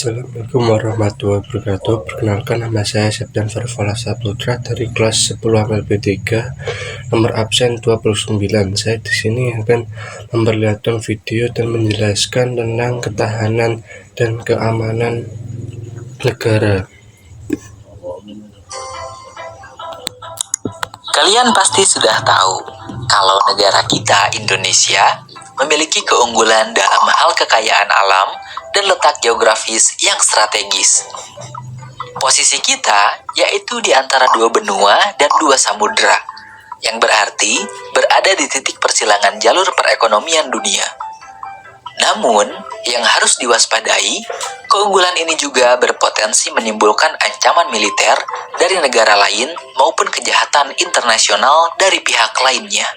Assalamualaikum warahmatullahi wabarakatuh. Perkenalkan, nama saya Septian Farfala Saputra dari kelas 10 MLB 3, nomor absen 29. Saya di sini akan memperlihatkan video dan menjelaskan tentang ketahanan dan keamanan negara. Kalian pasti sudah tahu kalau negara kita, Indonesia, memiliki keunggulan dalam hal kekayaan alam dan letak geografis yang strategis. Posisi kita yaitu di antara dua benua dan dua samudera, yang berarti berada di titik persilangan jalur perekonomian dunia. Namun, yang harus diwaspadai, keunggulan ini juga berpotensi menimbulkan ancaman militer dari negara lain maupun kejahatan internasional dari pihak lainnya.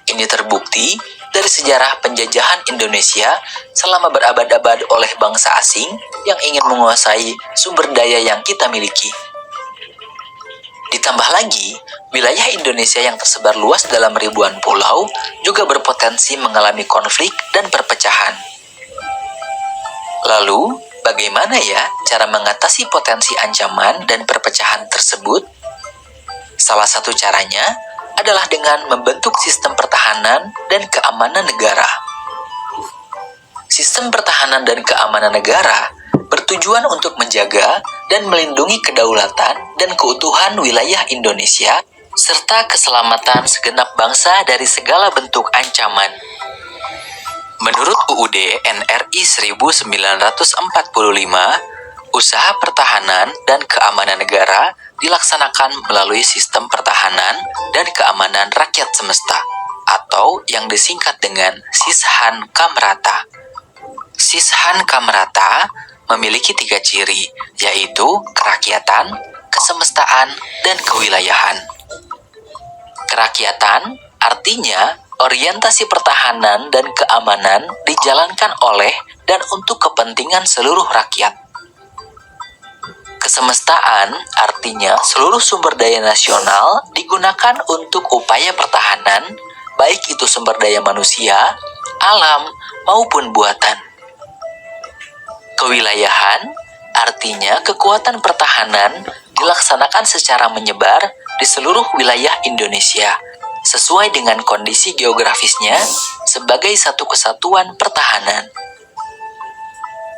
Ini terbukti dari sejarah penjajahan Indonesia selama berabad-abad oleh bangsa asing yang ingin menguasai sumber daya yang kita miliki. Ditambah lagi, wilayah Indonesia yang tersebar luas dalam ribuan pulau juga berpotensi mengalami konflik dan perpecahan. Lalu, bagaimana ya cara mengatasi potensi ancaman dan perpecahan tersebut? Salah satu caranya adalah dengan membentuk sistem pertahanan dan keamanan negara. Sistem pertahanan dan keamanan negara bertujuan untuk menjaga dan melindungi kedaulatan dan keutuhan wilayah Indonesia serta keselamatan segenap bangsa dari segala bentuk ancaman. Menurut UUD NRI 1945, usaha pertahanan dan keamanan negara dilaksanakan melalui sistem pertahanan dan keamanan rakyat semesta, atau yang disingkat dengan Sishan Kamrata. Sishan Kamrata memiliki 3 ciri, yaitu kerakyatan, kesemestaan, dan kewilayahan. Kerakyatan artinya orientasi pertahanan dan keamanan dijalankan oleh dan untuk kepentingan seluruh rakyat. Kesemestaan artinya seluruh sumber daya nasional digunakan untuk upaya pertahanan, baik itu sumber daya manusia, alam, maupun buatan. Kewilayahan artinya kekuatan pertahanan dilaksanakan secara menyebar di seluruh wilayah Indonesia, sesuai dengan kondisi geografisnya sebagai satu kesatuan pertahanan.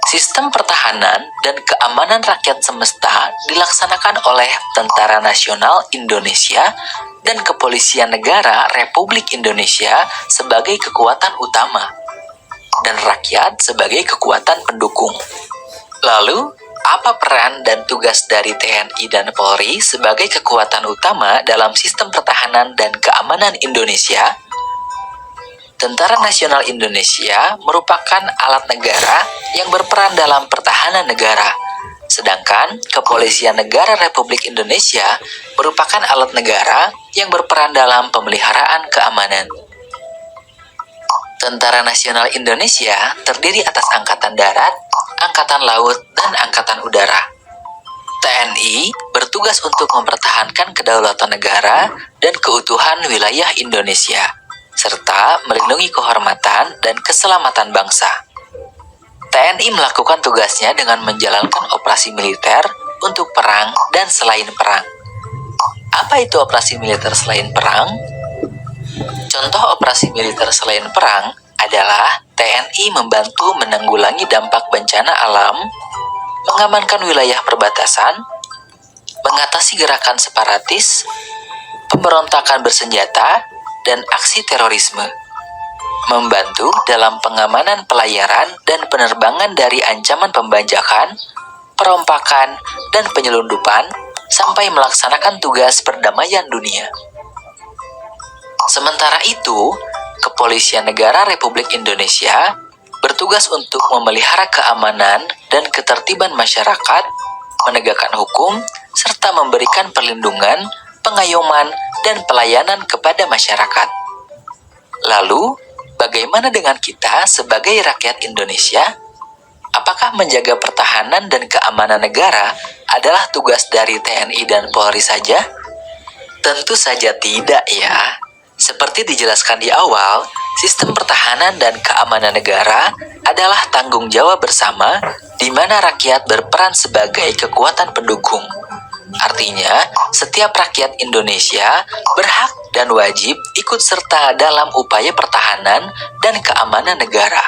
Sistem pertahanan dan keamanan rakyat semesta dilaksanakan oleh Tentara Nasional Indonesia dan Kepolisian Negara Republik Indonesia sebagai kekuatan utama, dan rakyat sebagai kekuatan pendukung. Lalu, apa peran dan tugas dari TNI dan Polri sebagai kekuatan utama dalam sistem pertahanan dan keamanan Indonesia? Tentara Nasional Indonesia merupakan alat negara yang berperan dalam pertahanan negara, sedangkan Kepolisian Negara Republik Indonesia merupakan alat negara yang berperan dalam pemeliharaan keamanan. Tentara Nasional Indonesia terdiri atas Angkatan Darat, Angkatan Laut, dan Angkatan Udara. TNI bertugas untuk mempertahankan kedaulatan negara dan keutuhan wilayah Indonesia, serta melindungi kehormatan dan keselamatan bangsa. TNI melakukan tugasnya dengan menjalankan operasi militer untuk perang dan selain perang. Apa itu operasi militer selain perang? Contoh operasi militer selain perang adalah TNI membantu menanggulangi dampak bencana alam, mengamankan wilayah perbatasan, mengatasi gerakan separatis, pemberontakan bersenjata, dan aksi terorisme, membantu dalam pengamanan pelayaran dan penerbangan dari ancaman pembajakan, perompakan, dan penyelundupan, sampai melaksanakan tugas perdamaian dunia. Sementara itu, Kepolisian Negara Republik Indonesia bertugas untuk memelihara keamanan dan ketertiban masyarakat, menegakkan hukum, serta memberikan perlindungan, pengayoman, dan pelayanan kepada masyarakat. Lalu, bagaimana dengan kita sebagai rakyat Indonesia? Apakah menjaga pertahanan dan keamanan negara adalah tugas dari TNI dan Polri saja? Tentu saja tidak ya. Seperti dijelaskan di awal, sistem pertahanan dan keamanan negara adalah tanggung jawab bersama di mana rakyat berperan sebagai kekuatan pendukung. Artinya, setiap rakyat Indonesia berhak dan wajib ikut serta dalam upaya pertahanan dan keamanan negara.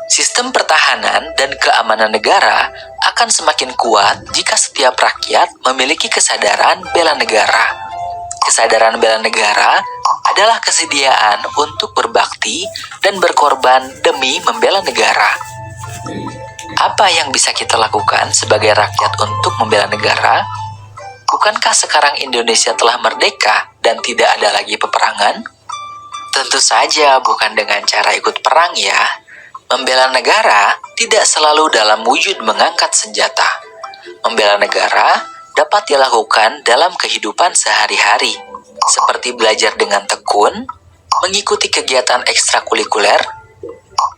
Sistem pertahanan dan keamanan negara akan semakin kuat jika setiap rakyat memiliki kesadaran bela negara. Kesadaran bela negara adalah kesediaan untuk berbakti dan berkorban demi membela negara. Apa yang bisa kita lakukan sebagai rakyat untuk membela negara? Bukankah sekarang Indonesia telah merdeka dan tidak ada lagi peperangan? Tentu saja bukan dengan cara ikut perang ya. Membela negara tidak selalu dalam wujud mengangkat senjata. Membela negara dapat dilakukan dalam kehidupan sehari-hari, seperti belajar dengan tekun, mengikuti kegiatan ekstrakurikuler,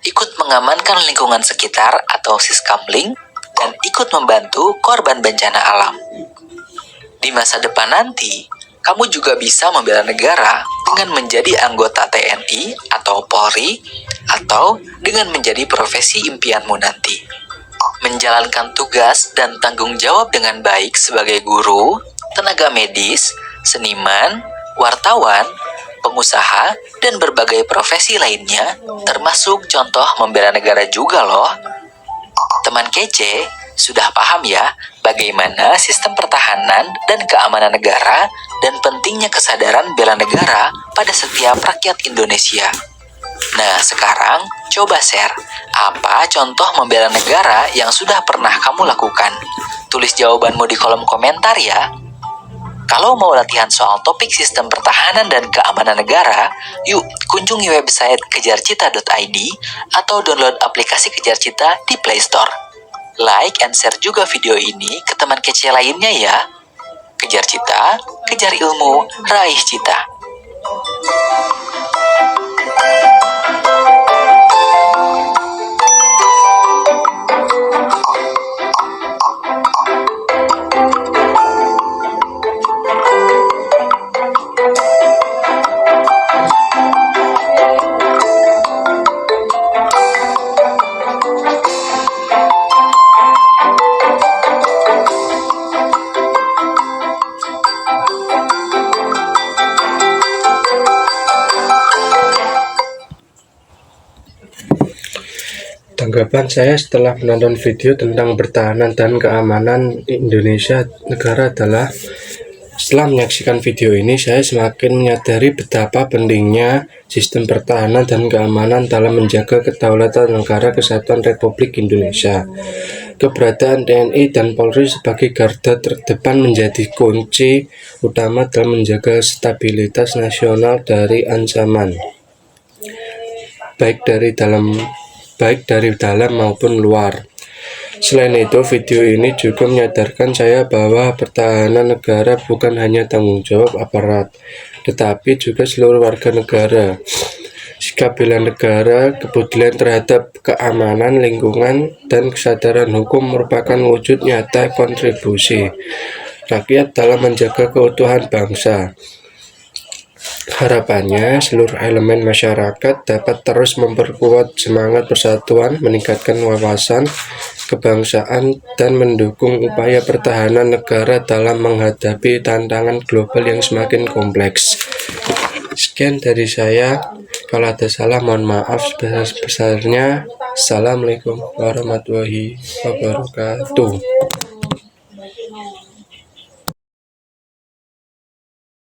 ikut mengamankan lingkungan sekitar atau siskamling, dan ikut membantu korban bencana alam. Di masa depan nanti, kamu juga bisa membela negara dengan menjadi anggota TNI atau Polri, atau dengan menjadi profesi impianmu nanti. Menjalankan tugas dan tanggung jawab dengan baik sebagai guru, tenaga medis, seniman, wartawan, pengusaha, dan berbagai profesi lainnya, termasuk contoh membela negara juga loh. Teman kece, sudah paham ya bagaimana sistem pertahanan dan keamanan negara dan pentingnya kesadaran bela negara pada setiap rakyat Indonesia. Nah, sekarang coba share apa contoh membela negara yang sudah pernah kamu lakukan. Tulis jawabanmu di kolom komentar ya. Kalau mau latihan soal topik sistem pertahanan dan keamanan negara, yuk kunjungi website kejarcita.id atau download aplikasi Kejar Cita di Play Store. Like and share juga video ini ke teman kece lainnya ya. Kejar Cita, kejar ilmu, raih cita. Tanggapan saya setelah menonton video tentang pertahanan dan keamanan Indonesia negara adalah, setelah menyaksikan video ini, saya semakin menyadari betapa pentingnya sistem pertahanan dan keamanan dalam menjaga kedaulatan negara kesatuan Republik Indonesia. Keberadaan TNI dan Polri sebagai garda terdepan menjadi kunci utama dalam menjaga stabilitas nasional dari ancaman, baik dari dalam maupun luar. Selain itu, video ini juga menyadarkan saya bahwa pertahanan negara bukan hanya tanggung jawab aparat, tetapi juga seluruh warga negara. Sikap bela negara, kepedulian terhadap keamanan lingkungan, dan kesadaran hukum merupakan wujud nyata kontribusi rakyat dalam menjaga keutuhan bangsa. Harapannya, seluruh elemen masyarakat dapat terus memperkuat semangat persatuan, meningkatkan wawasan kebangsaan, dan mendukung upaya pertahanan negara dalam menghadapi tantangan global yang semakin kompleks. Sekian dari saya. Kalau ada salah, mohon maaf sebesar-besarnya. Assalamualaikum warahmatullahi wabarakatuh.